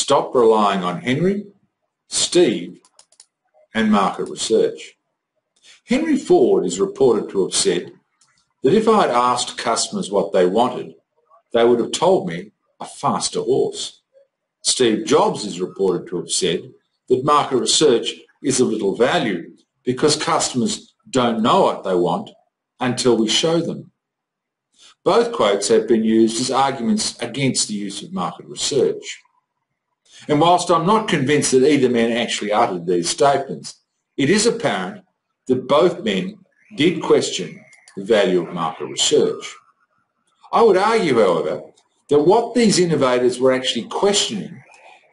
stop relying on Henry, Steve and market research. Henry Ford is reported to have said that if I had asked customers what they wanted, they would have told me a faster horse. Steve Jobs is reported to have said that market research is of little value because customers don't know what they want until we show them. Both quotes have been used as arguments against the use of market research. And whilst I'm not convinced that either man actually uttered these statements, it is apparent that both men did question the value of market research. I would argue, however, that what these innovators were actually questioning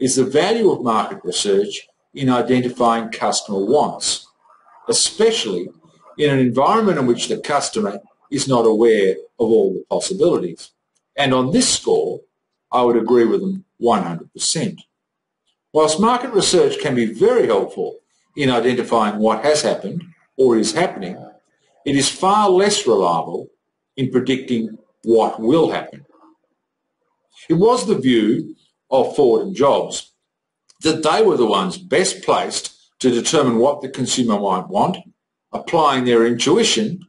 is the value of market research in identifying customer wants, especially in an environment in which the customer is not aware of all the possibilities. And on this score, I would agree with them 100%. Whilst market research can be very helpful in identifying what has happened or is happening, it is far less reliable in predicting what will happen. It was the view of Ford and Jobs that they were the ones best placed to determine what the consumer might want, applying their intuition,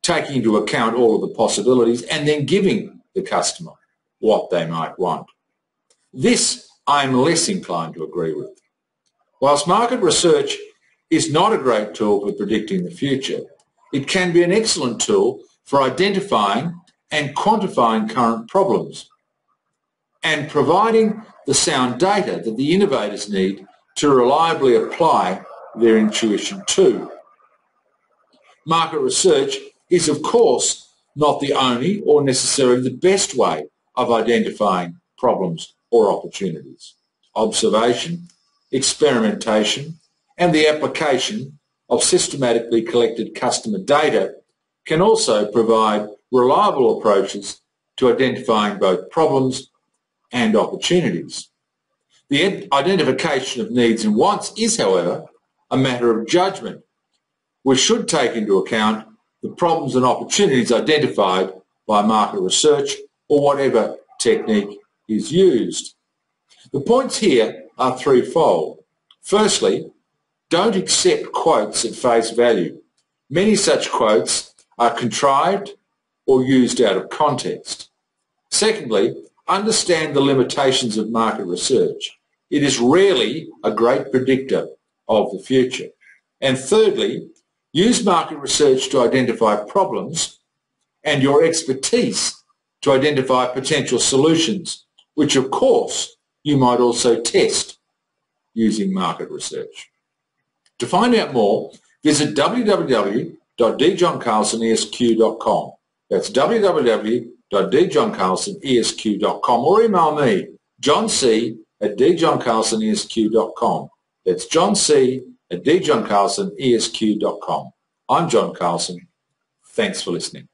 taking into account all of the possibilities, and then giving the customer what they might want. This I am less inclined to agree with. Whilst market research is not a great tool for predicting the future, it can be an excellent tool for identifying and quantifying current problems and providing the sound data that the innovators need to reliably apply their intuition to. Market research is, of course, not the only or necessarily the best way of identifying problems or opportunities. Observation, experimentation, and the application of systematically collected customer data can also provide reliable approaches to identifying both problems and opportunities. The identification of needs and wants is, however, a matter of judgment, which should take into account the problems and opportunities identified by market research or whatever technique is used. The points here are threefold. Firstly, don't accept quotes at face value. Many such quotes are contrived or used out of context. Secondly, understand the limitations of market research. It is rarely a great predictor of the future. And thirdly, use market research to identify problems and your expertise to identify potential solutions, which of course you might also test using market research. To find out more, visit www.djohncarlsonesq.com. That's www.djohncarlsonesq.com, or email me, johnc@djohncarlsonesq.com. That's johnc@djohncarlsonesq.com. I'm John Carlson. Thanks for listening.